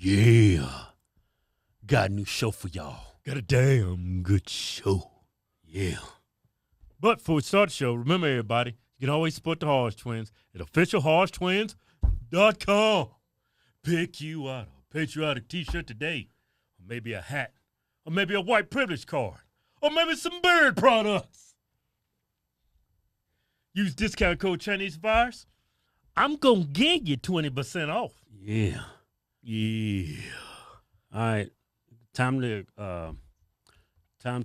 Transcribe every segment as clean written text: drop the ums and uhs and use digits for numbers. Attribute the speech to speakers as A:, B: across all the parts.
A: Yeah. Got a new show for y'all.
B: Got a damn good show.
A: Yeah.
B: But before we start the show, remember everybody, you can always support the Hodgetwins at officialhodgetwins.com. Pick you out a patriotic t-shirt today, or maybe a hat, or maybe a white privilege card, or maybe some bird products. Use discount code Chinese Virus. I'm going to give you 20% off.
A: Yeah.
B: Yeah.
A: All right. Time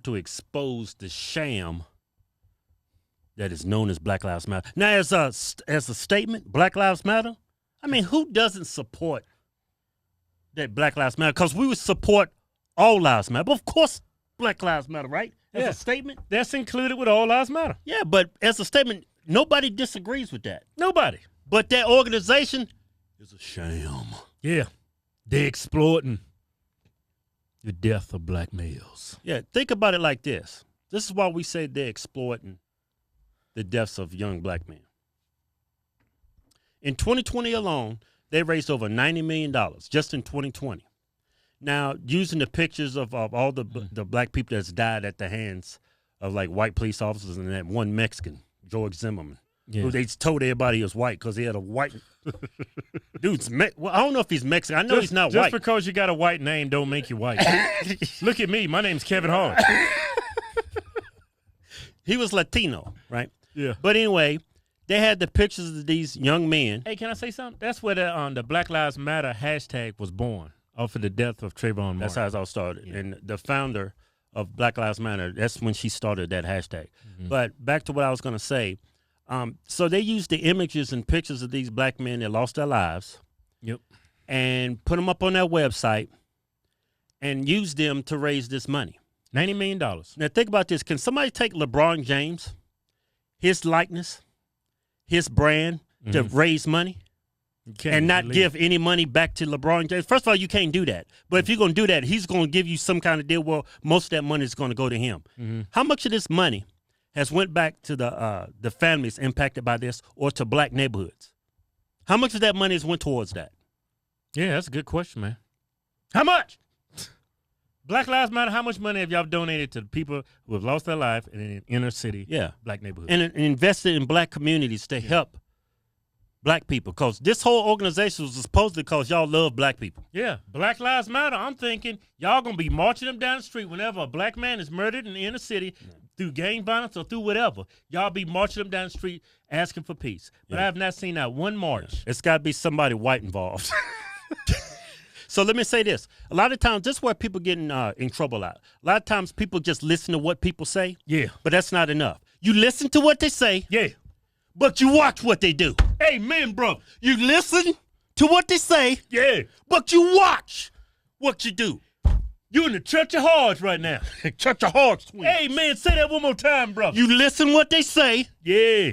A: to expose the sham that is known as Black Lives Matter. Now, as a statement, Black Lives Matter, I mean, who doesn't support that Black Lives Matter? Because we would support all lives matter. But, of course, Black Lives Matter, right? As a statement?
B: That's included with All Lives Matter.
A: Yeah, but as a statement, nobody disagrees with that.
B: Nobody.
A: But that organization is a sham.
B: Yeah. They're exploiting the death of black males.
A: Yeah, think about it like this. This is why we say they're exploiting the deaths of young black men. In 2020 alone, they raised over $90 million just in 2020. Now, using the pictures of all the black people that's died at the hands of like white police officers and that one Mexican, George Zimmerman, who they told everybody he was white because he had a white dude's. Well, I don't know if he's Mexican. I know he's not white.
B: Just because you got a white name don't make you white. Look at me. My name's Kevin Hart.
A: He was Latino, right?
B: Yeah.
A: But anyway, they had the pictures of these young men.
B: Hey, can I say something? That's where the Black Lives Matter hashtag was born, off of the death of Trayvon Martin.
A: That's how it all started. Yeah. And the founder of Black Lives Matter, that's when she started that hashtag. Mm-hmm. But back to what I was going to say. So they used the images and pictures of these black men that lost their lives.
B: Yep.
A: And put them up on their website and use them to raise this money.
B: $90 million.
A: Now think about this. Can somebody take LeBron James, his likeness, his brand to raise money and not give any money back to LeBron James? First of all, you can't do that. But if you're going to do that, he's going to give you some kind of deal where most of that money is going to go to him. Mm-hmm. How much of this money has went back to the families impacted by this or to black neighborhoods? How much of that money has went towards that?
B: Yeah, that's a good question, man. How much? Black Lives Matter, how much money have y'all donated to the people who have lost their life in an inner city black neighborhood?
A: And invested in black communities to help black people. Because this whole organization was supposedly because y'all love black people.
B: Yeah, Black Lives Matter. I'm thinking y'all going to be marching them down the street whenever a black man is murdered in the inner city through gang violence or through whatever. Y'all be marching them down the street asking for peace. But I have not seen that one march.
A: It's got to be somebody white involved. So let me say this. A lot of times, this is where people get in trouble at. A lot of times people just listen to what people say.
B: Yeah.
A: But that's not enough. You listen to what they say.
B: Yeah.
A: But you watch what they do.
B: Amen, bro.
A: You listen to what they say.
B: Yeah.
A: But you watch what you do.
B: You in the Church of Hearts right now.
A: Church of Hearts.
B: Hey, man, say that one more time, bro.
A: You listen what they say.
B: Yeah.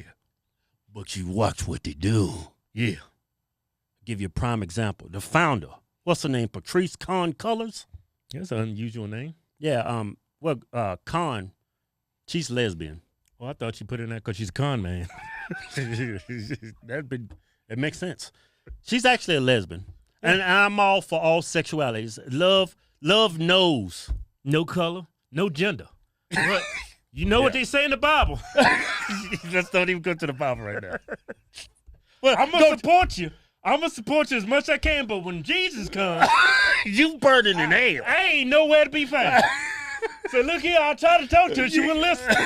A: But you watch what they do.
B: Yeah.
A: I'll give you a prime example. The founder, what's her name? Patrice Con Colors?
B: That's an unusual name.
A: Yeah. Con, she's lesbian.
B: Well, I thought you put in that because she's a con man.
A: It makes sense. She's actually a lesbian. And I'm all for all sexualities. Love knows
B: no color, no gender. But you know what they say in the Bible.
A: Let's don't even go to the Bible right now.
B: Well, I'm going to support you. I'm going to support you as much as I can, but when Jesus comes,
A: you burning in hell.
B: I ain't nowhere to be found. So look here, I try to talk to her. She wouldn't listen.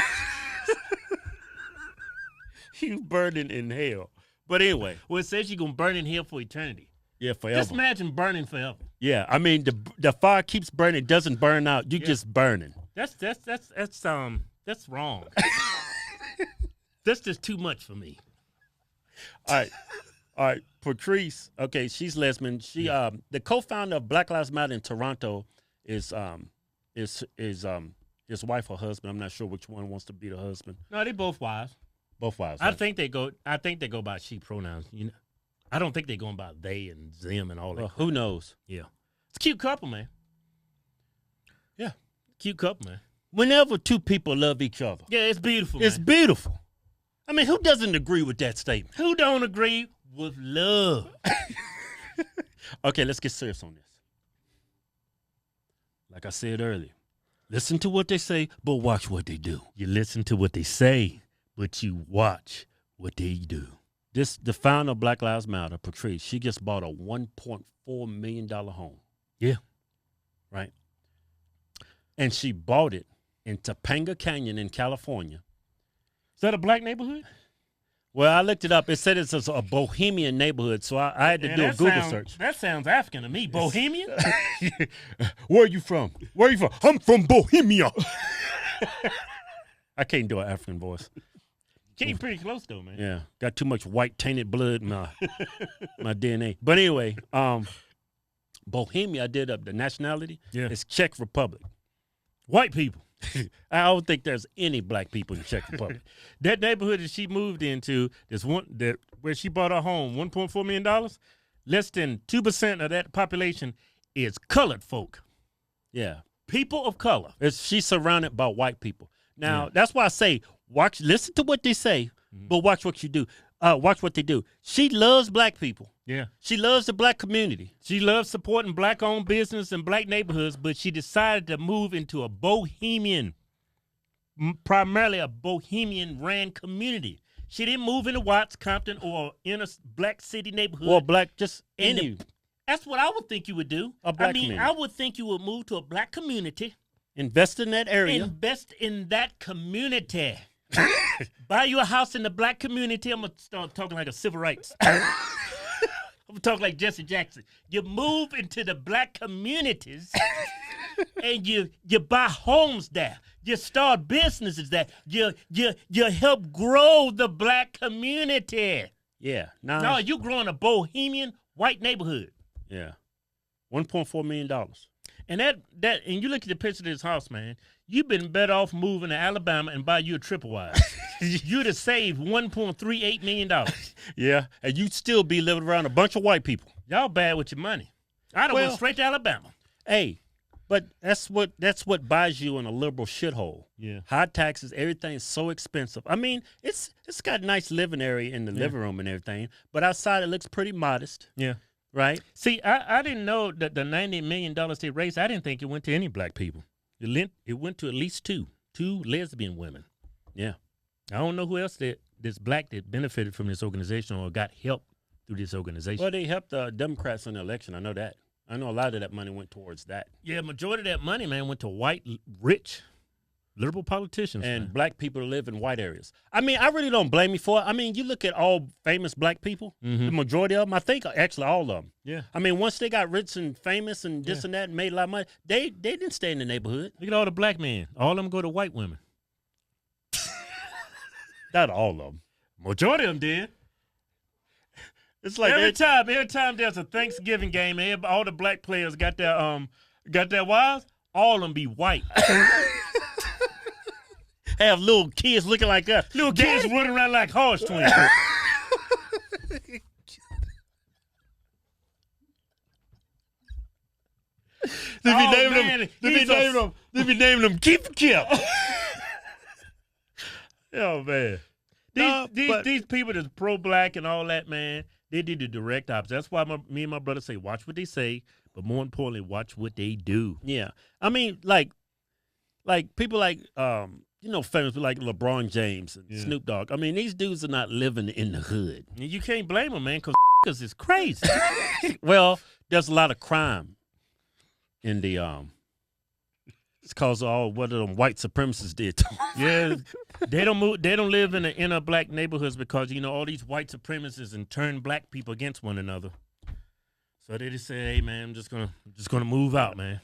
A: You burning in hell. But anyway.
B: Well, it says you're going to burn in hell for eternity.
A: Yeah, forever.
B: Just imagine burning forever.
A: Yeah, I mean, the fire keeps burning. It doesn't burn out. You just burning.
B: That's wrong. That's just too much for me.
A: All right. Patrice, okay, she's lesbian. She the co-founder of Black Lives Matter in Toronto is his wife or husband. I'm not sure which one wants to be the husband.
B: No, they both wives.
A: Both wives.
B: I think they go by she pronouns. You know, I don't think they're going by they and them and all that.
A: Well, who knows?
B: Yeah, it's a cute couple, man.
A: Yeah,
B: cute couple, man.
A: Whenever two people love each other,
B: yeah, it's beautiful.
A: It's beautiful. I mean, who doesn't agree with that statement?
B: Who don't agree with love?
A: Okay, let's get serious on this. Like I said earlier, listen to what they say, but watch what they do.
B: You listen to what they say, but you watch what they do.
A: The founder of Black Lives Matter, Patrice, she just bought a $1.4 million home.
B: Yeah.
A: Right? And she bought it in Topanga Canyon in California.
B: Is that a black neighborhood?
A: Well, I looked it up. It said it's a bohemian neighborhood, so I had to do a Google search.
B: That sounds African to me. Bohemian?
A: Where are you from? Where are you from? I'm from Bohemia. I can't do an African voice.
B: Came pretty close, though, man.
A: Yeah. Got too much white tainted blood in my DNA. But anyway, Bohemia, I did up the nationality.
B: Yeah.
A: It's Czech Republic.
B: White people.
A: I don't think there's any black people in Czech Republic.
B: That neighborhood that she moved into, where she bought her home, $1.4 million, less than 2% of that population is colored folk.
A: Yeah.
B: People of color.
A: She's surrounded by white people. Now, that's why I say, listen to what they say, but watch what you do. Watch what they do. She loves black people.
B: Yeah.
A: She loves the black community.
B: She loves supporting black-owned business and black neighborhoods, but she decided to move into a primarily a bohemian-ran community. She didn't move into Watts, Compton, or in a black city neighborhood.
A: Or black, just any.
B: That's what I would think you would do.
A: Community.
B: I would think you would move to a black community.
A: Invest in that area.
B: Invest in that community. Buy you a house in the black community. I'm going to start talking like a civil rights. I'm talking like Jesse Jackson. You move into the black communities and you buy homes there. You start businesses there. You help grow the black community.
A: Yeah.
B: No, you growing a bohemian white neighborhood.
A: Yeah. $1.4 million.
B: And and you look at the picture of this house, man. You've been better off moving to Alabama and buy you a triple wide. You'd have saved $1.38 million.
A: Yeah, and you'd still be living around a bunch of white people.
B: Y'all bad with your money. I'd have went straight to Alabama.
A: Hey, but that's what buys you in a liberal shithole.
B: Yeah.
A: High taxes, everything's so expensive. I mean, it's got a nice living area in the living room and everything, but outside it looks pretty modest.
B: Yeah.
A: Right?
B: See, I didn't know that the $90 million they raised, I didn't think it went to any black people. It went to at least two lesbian women.
A: Yeah.
B: I don't know who else that's black that benefited from this organization or got help through this organization.
A: Well, they helped the Democrats in the election. I know that. I know a lot of that money went towards that.
B: Yeah, majority of that money, man, went to white, rich, liberal politicians.
A: And black people who live in white areas. I mean, I really don't blame you for it. I mean, you look at all famous black people, the majority of them, I think actually all of them.
B: Yeah.
A: I mean, once they got rich and famous and this and that and made a lot of money, they didn't stay in the neighborhood.
B: Look at all the black men. All of them go to white women.
A: Not all of them.
B: Majority of them did.
A: It's like
B: every time there's a Thanksgiving game, all the black players got their wives, all of them be white.
A: Have little kids looking like us.
B: Little kids running around like Hodgetwins.
A: They be naming them Keep Kip.
B: Oh man. These people that's pro-black and all that, man, they did the direct opposite. That's why me and my brother say, watch what they say, but more importantly, watch what they do.
A: Yeah. I mean, like people like famous people like LeBron James and Snoop Dogg. I mean, these dudes are not living in the hood.
B: And you can't blame them, man, because it's crazy.
A: Well, there's a lot of crime in the it's because of all what them white supremacists did to them.
B: Yeah, they don't live in the inner black neighborhoods because all these white supremacists and turn black people against one another. So they just say, hey man, I'm just gonna move out, man.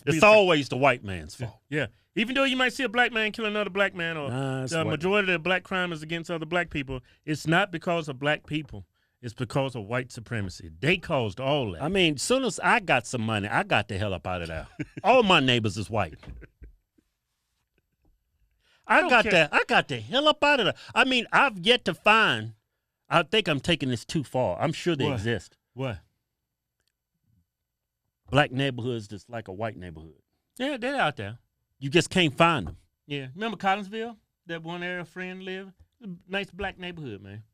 A: It's always the white man's fault.
B: Yeah. Even though you might see a black man kill another black man or the majority of the black crime is against other black people, it's not because of black people. It's because of white supremacy. They caused all that.
A: I mean, as soon as I got some money, I got the hell up out of there. All my neighbors is white. I got the hell up out of there. I mean, I've yet to find. I think I'm taking this too far. I'm sure they exist.
B: What?
A: Black neighborhoods that's like a white neighborhood.
B: Yeah, they're out there.
A: You just can't find them.
B: Yeah. Remember Collinsville? That one area friend lived? Nice black neighborhood, man.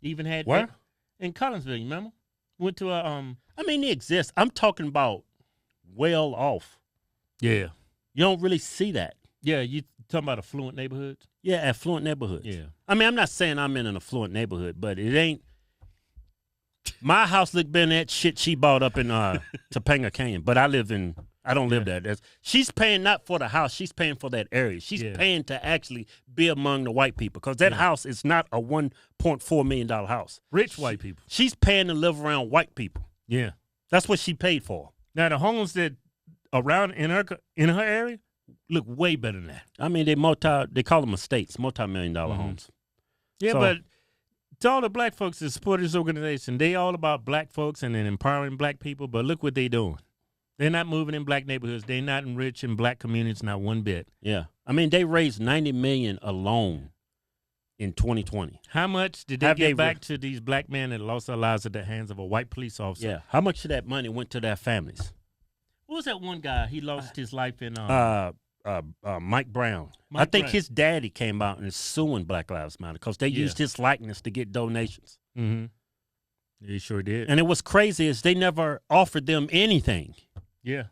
B: Even had
A: where?
B: In Collinsville, you remember? Went to a
A: I mean, they exist. I'm talking about well off.
B: Yeah.
A: You don't really see that.
B: Yeah, you talking about affluent neighborhoods?
A: Yeah, affluent neighborhoods.
B: Yeah.
A: I mean, I'm not saying I'm in an affluent neighborhood, but it ain't. My house look better than that shit she bought up in Topanga Canyon. But I don't live there. She's paying not for the house. She's paying for that area. She's paying to actually be among the white people because that house is not a $1.4 million house.
B: Rich white people.
A: She's paying to live around white people.
B: Yeah.
A: That's what she paid for.
B: Now, the homes that around in her area look way better than that.
A: I mean, they call them estates, multi-million-dollar homes.
B: Yeah,
A: So-
B: but to all the black folks that support this organization, they all about black folks and then empowering black people, but look what they doing. They're not moving in black neighborhoods. They're not enriching black communities, not one bit.
A: Yeah. I mean, they raised $90 million alone in 2020.
B: How much did they
A: Have
B: give
A: they
B: back to these black men that lost their lives at the hands of a white police officer?
A: Yeah. How much of that money went to their families?
B: What was that one guy? He lost his life in
A: Mike Brown.
B: Mike
A: I think
B: Brown.
A: his daddy came out and is suing Black Lives Matter because they used his likeness to get donations.
B: Mm-hmm. He sure did.
A: And it was crazy is they never offered them anything.
B: Yeah.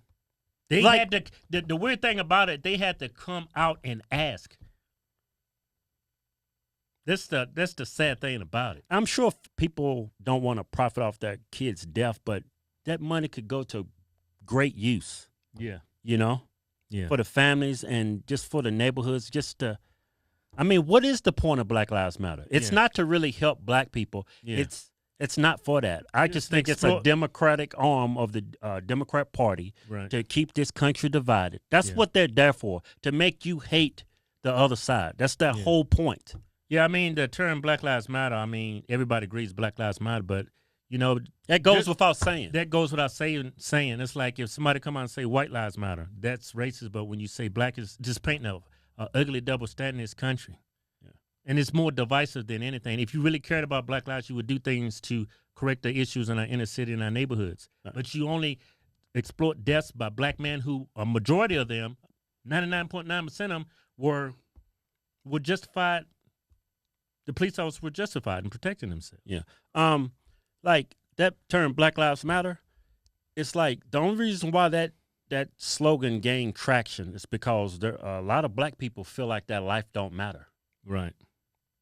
B: They
A: Like-
B: had to, the weird thing about it, they had to come out and ask. That's the sad thing about it.
A: I'm sure people don't want to profit off their kid's death, but that money could go to great use,
B: Yeah.
A: you know,
B: Yeah.
A: for the families and just for the neighborhoods. I mean, what is the point of Black Lives Matter? It's
B: Yeah.
A: not to really help black people.
B: Yeah.
A: It's not for that. I
B: Just
A: just think it's
B: explore-
A: a Democratic arm of the Democrat Party
B: Right.
A: to keep this country divided. That's
B: Yeah.
A: what they're there for, to make you hate the other side. That's their whole point.
B: Yeah, I mean, the term Black Lives Matter, I mean, everybody agrees Black Lives Matter, but, you know,
A: That goes without saying.
B: that goes without saying. It's like if somebody come out and say white lives matter, that's racist, but when you say black, is just painting a ugly double standard in this country.
A: Yeah.
B: And it's more divisive than anything. If you really cared about black lives, you would do things to correct the issues in our inner city and our neighborhoods.
A: Right.
B: But you only exploit deaths by black men who, a majority of them, 99.9% of them, were justified. The police officers were justified in protecting themselves.
A: Yeah. Like that term Black Lives Matter, it's like the only reason why that slogan gained traction is because a lot of black people feel like their life don't matter.
B: Right.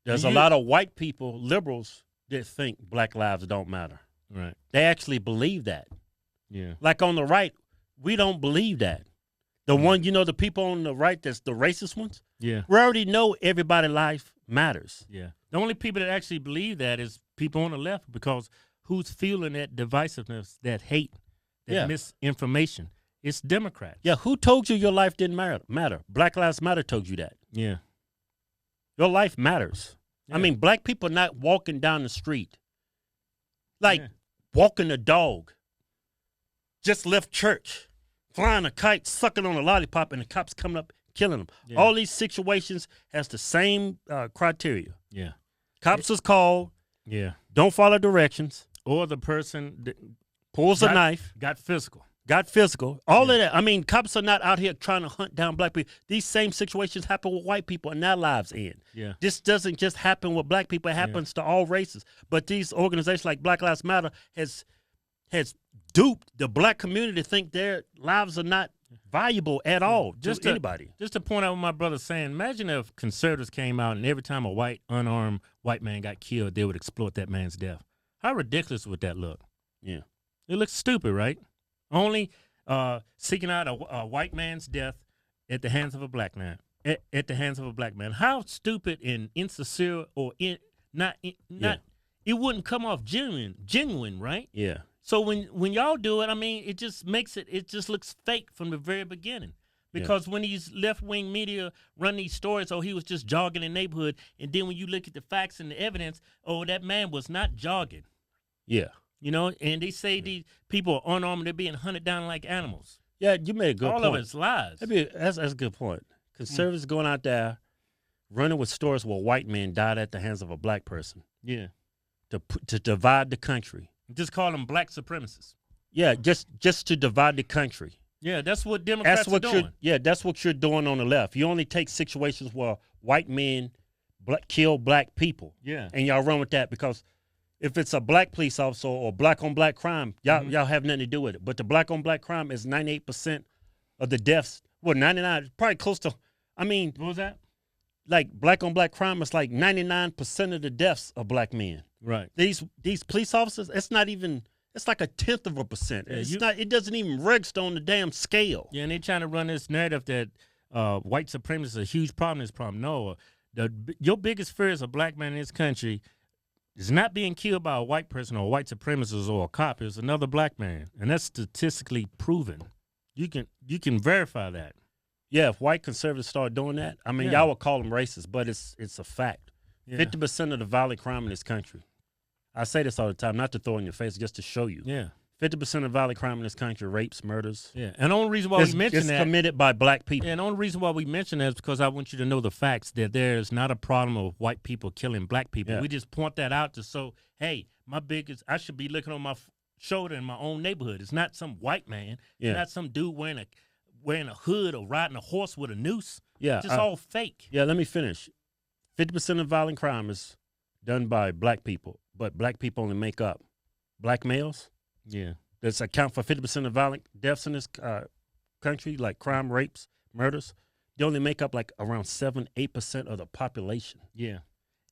A: There's
B: And
A: a lot of white people, liberals, that think black lives don't matter.
B: Right.
A: They actually believe that.
B: Yeah.
A: Like on the right, we don't believe that. The one, the people on the right, that's the racist ones,
B: Yeah.
A: we already know everybody's life matters.
B: Yeah. The only people that actually believe that is people on the left, because who's fueling that divisiveness, that hate, that
A: Yeah.
B: misinformation? It's Democrats.
A: Yeah, who told you your life didn't matter? Black Lives Matter told you that.
B: Yeah.
A: Your life matters.
B: Yeah.
A: I mean, black people not walking down the street, like
B: Yeah.
A: walking a dog, just left church, flying a kite, sucking on a lollipop, and the cops coming up killing them.
B: Yeah.
A: All these situations has the same criteria.
B: Yeah.
A: Cops is called,
B: Yeah.
A: don't follow directions,
B: Or the person that
A: pulls a knife,
B: got physical.
A: got physical, all of that. I mean, cops are not out here trying to hunt down black people. These same situations happen with white people and their lives end.
B: Yeah.
A: This doesn't just happen with black people. It happens to all races. But these organizations like Black Lives Matter has duped the black community to think their lives are not valuable at all to anybody.
B: Just to point out what my brother's saying, imagine if conservatives came out and every time a unarmed white man got killed, they would exploit that man's death. How ridiculous would that look?
A: Yeah.
B: It looks stupid, right? Only seeking out a white man's death at the hands of a black man. At the hands of a black man. How stupid and insincere or not. It wouldn't come off genuine, right?
A: Yeah.
B: So when y'all do it, I mean, it just looks fake from the very beginning. Because when these left-wing media run these stories, he was just jogging in the neighborhood, and then when you look at the facts and the evidence, that man was not jogging.
A: Yeah.
B: And they say these people are unarmed, they're being hunted down like animals.
A: Yeah, you made a good
B: All
A: point.
B: of it's lies.
A: That's a good point. Conservatives going out there running with stories where white men died at the hands of a black person
B: Yeah.
A: to divide the country.
B: Just call them black supremacists.
A: Yeah, just to divide the country.
B: Yeah, that's what Democrats are doing.
A: That's what you're doing on the left. You only take situations where white men kill black people.
B: Yeah.
A: And y'all run with that because if it's a black police officer or black on black crime, y'all have nothing to do with it. But the black on black crime is 98% of the deaths. Well, 99, probably close to. I mean,
B: What was that?
A: like black on black crime is like 99% of the deaths of black men.
B: Right.
A: These police officers, it's not even. It's like 1/10%.
B: Yeah,
A: It's not. It doesn't even register on the damn scale.
B: Yeah, and they're trying to run this narrative that white supremacy is a huge problem in this problem. No, your biggest fear as a black man in this country is not being killed by a white person or a white supremacist or a cop. It's another black man, and that's statistically proven. You can verify that.
A: Yeah, if white conservatives start doing that, I mean, y'all would call them racist, but it's a fact. 50% of the violent crime in this country. I say this all the time, not to throw in your face, just to show you.
B: Yeah.
A: 50% of violent crime in this country, rapes, murders.
B: Yeah, and the only reason why we mention that,
A: it's committed by black people.
B: Yeah, and the only reason why we mention that is because I want you to know the facts, that there is not a problem of white people killing black people.
A: Yeah.
B: We just point that out to show, hey, I should be looking on my shoulder in my own neighborhood. It's not some white man.
A: Yeah.
B: It's not some dude wearing a hood or riding a horse with a noose.
A: Yeah,
B: It's just all fake.
A: Yeah, let me finish. 50% of violent crime is done by black people, but black people only make up black males.
B: Yeah.
A: That's account for 50% of violent deaths in this country, like crime, rapes, murders. They only make up like around 7-8% of the population.
B: Yeah.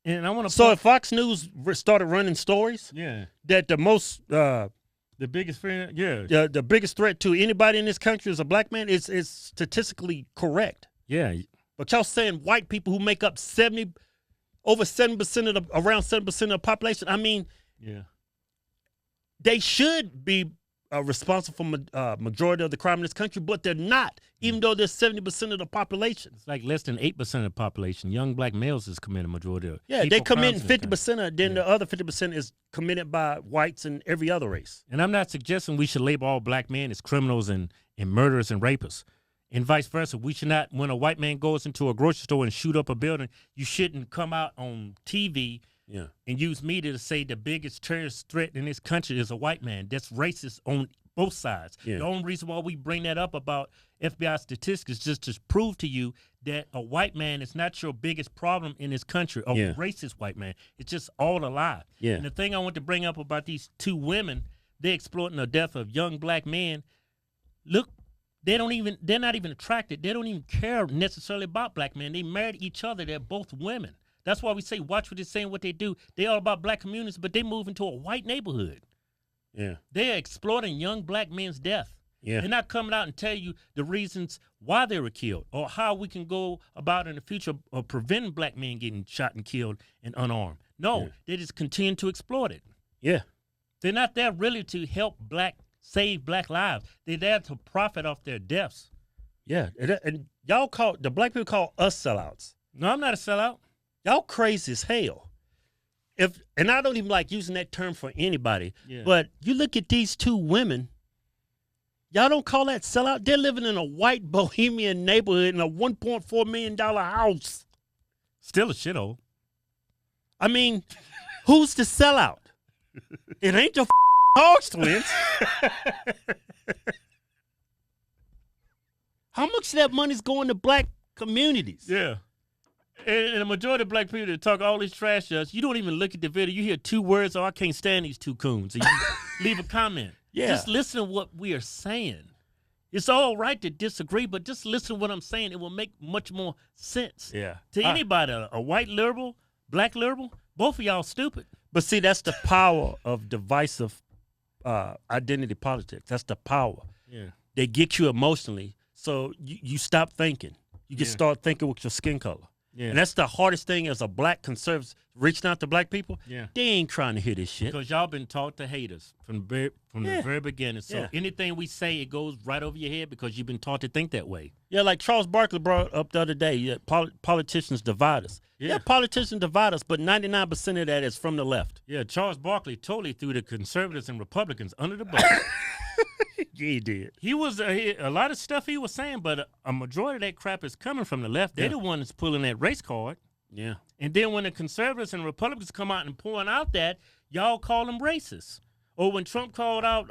B: And I want to.
A: So if Fox News started running stories, that the
B: biggest fear,
A: the biggest threat to anybody in this country is a black man, is statistically correct.
B: Yeah.
A: But y'all saying white people who make up over 7% of around 7% of the population. I mean, they should be responsible for majority of the crime in this country, but they're not, even though they're 70% of the population.
B: It's like less than 8% of the population. Young black males is committing majority of
A: they committing 50%, then
B: Yeah.
A: the other 50% is committed by whites and every other race.
B: And I'm not suggesting we should label all black men as criminals and murderers and rapists. And vice versa. We should not, when a white man goes into a grocery store and shoot up a building, you shouldn't come out on TV and use media to say the biggest terrorist threat in this country is a white man. That's racist on both sides.
A: Yeah.
B: The only reason why we bring that up about FBI statistics is just to prove to you that a white man is not your biggest problem in this country, a racist white man. It's just all a lie.
A: Yeah.
B: And the thing I want to bring up about these two women, they're exploiting the death of young black men. Look, they're not even attracted. They don't even care necessarily about black men. They married each other. They're both women. That's why we say, watch what they're saying, what they do. They're all about black communities, but they move into a white neighborhood.
A: Yeah.
B: They're exploiting young black men's death.
A: Yeah.
B: They're not coming out and tell you the reasons why they were killed or how we can go about in the future of preventing black men getting shot and killed and unarmed. No, they just continue to exploit it.
A: Yeah.
B: They're not there really to help save black lives. They're there to profit off their deaths.
A: Yeah. And y'all the black people call us sellouts.
B: No, I'm not a sellout.
A: Y'all crazy as hell. And I don't even like using that term for anybody,
B: Yeah.
A: but you look at these two women, y'all don't call that sellout. They're living in a white bohemian neighborhood in a $1.4 million house.
B: Still a shithole.
A: I mean, who's the sellout? It ain't the Hodgetwins. How much of that money's going to black communities?
B: Yeah. And the majority of black people that talk all this trash to us, you don't even look at the video. You hear two words, I can't stand these two coons. And you leave a comment.
A: Yeah.
B: Just listen to what we are saying. It's all right to disagree, but just listen to what I'm saying. It will make much more sense.
A: Yeah.
B: To anybody, a white liberal, black liberal, both of y'all stupid.
A: But see, that's the power of divisive identity politics. That's the power.
B: Yeah.
A: They get you emotionally, so you stop thinking. You just start thinking with your skin color.
B: Yeah.
A: And that's the hardest thing as a black conservative, reaching out to black people.
B: Yeah.
A: They ain't trying to hear this shit.
B: Because y'all been taught to hate us from the very beginning. So anything we say, it goes right over your head because you've been taught to think that way.
A: Yeah, like Charles Barkley brought up the other day, politicians divide us. Yeah, politicians divide us, but 99% of that is from the left.
B: Yeah, Charles Barkley totally threw the conservatives and Republicans under the bus.
A: Yeah, he did.
B: He was a lot of stuff he was saying, but a majority of that crap is coming from the left. They're the ones pulling that race card.
A: Yeah.
B: And then when the conservatives and Republicans come out and point out that, y'all call them racist. Or when Trump called out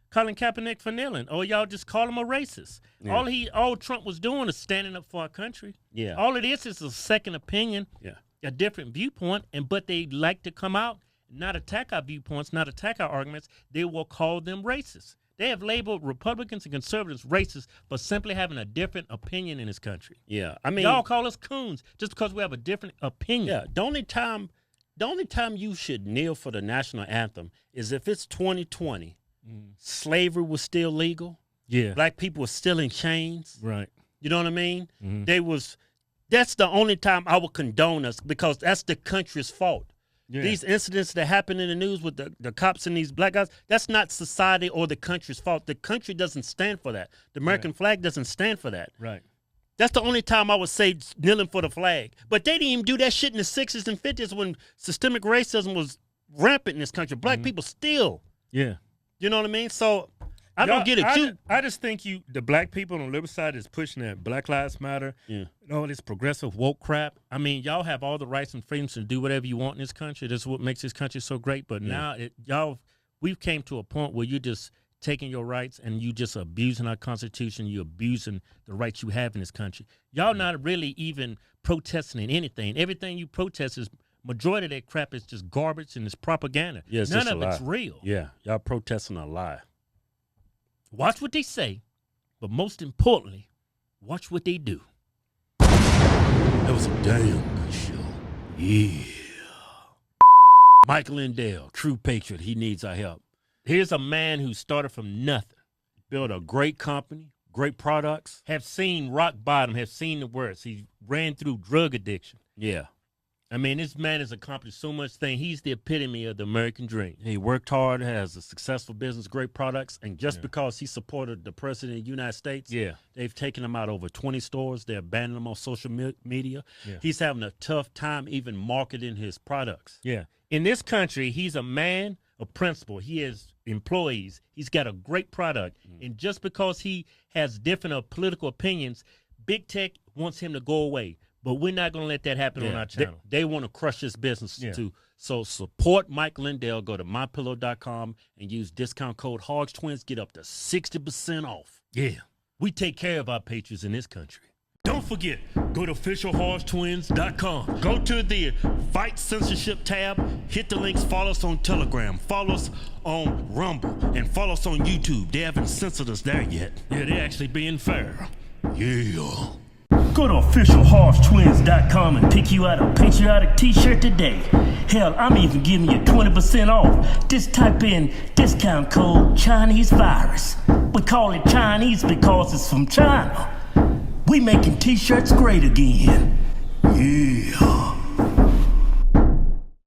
B: Colin Kaepernick for kneeling, or y'all just call him a racist. Yeah. All Trump was doing is standing up for our country.
A: Yeah.
B: All it is a second opinion,
A: yeah,
B: a different viewpoint, but they like to come out not attack our viewpoints, not attack our arguments, they will call them racist. They have labeled Republicans and conservatives racist for simply having a different opinion in this country.
A: Yeah, I mean,
B: y'all call us coons just because we have a different opinion.
A: Yeah, the only time you should kneel for the national anthem is if it's 2020, slavery was still legal.
B: Yeah,
A: black people were still in chains.
B: Right.
A: You know what I mean? That's the only time I would condone us because that's the country's fault. Yeah. These incidents that happen in the news with the cops and these black guys, that's not society or the country's fault. The country doesn't stand for that. The American flag doesn't stand for that.
B: Right.
A: That's the only time I would say kneeling for the flag. But they didn't even do that shit in the 60s and 50s when systemic racism was rampant in this country. Black people still.
B: Yeah.
A: You know what I mean? So I don't get it.
B: I just think the black people on the liberal side is pushing that Black Lives Matter, all this progressive woke crap. I mean, y'all have all the rights and freedoms to do whatever you want in this country. That's what makes this country so great. But now we've came to a point where you're just taking your rights and you just abusing our Constitution. You're abusing the rights you have in this country. Y'all not really even protesting anything. Everything you protest is majority of that crap is just garbage and it's propaganda.
A: Yeah,
B: none of it's real.
A: Yeah, y'all protesting a lie.
B: Watch what they say, but most importantly, watch what they do.
A: That was a damn good show. Yeah. Mike Lindell, true patriot. He needs our help.
B: Here's a man who started from nothing.
A: Built a great company, great products.
B: Have seen rock bottom, have seen the worst. He ran through drug addiction.
A: Yeah.
B: I mean, this man has accomplished so much thing. He's the epitome of the American dream.
A: He worked hard, has a successful business, great products, and just because he supported the president of the United States, they've taken him out over 20 stores. They abandoned him on social media. Yeah. He's having a tough time even marketing his products.
B: Yeah. In this country, he's a man of principle. He has employees. He's got a great product. And just because he has different political opinions, big tech wants him to go away. But we're not going to let that happen on our channel.
A: They want to crush this business too. So support Mike Lindell. Go to mypillow.com and use discount code Hodgetwins. Get up to 60% off.
B: Yeah. We take care of our patriots in this country. Don't forget, go to officialhodgetwins.com.
A: Go to the Fight Censorship tab. Hit the links. Follow us on Telegram. Follow us on Rumble. And follow us on YouTube. They haven't censored us there yet.
B: Yeah, they're actually being fair.
A: Yeah.
B: Go to officialhodgetwins.com and pick you out a patriotic t-shirt today. Hell, I'm even giving you 20% off. Just type in discount code Chinese Virus. We call it Chinese because it's from China. We making t-shirts great again. Yeah.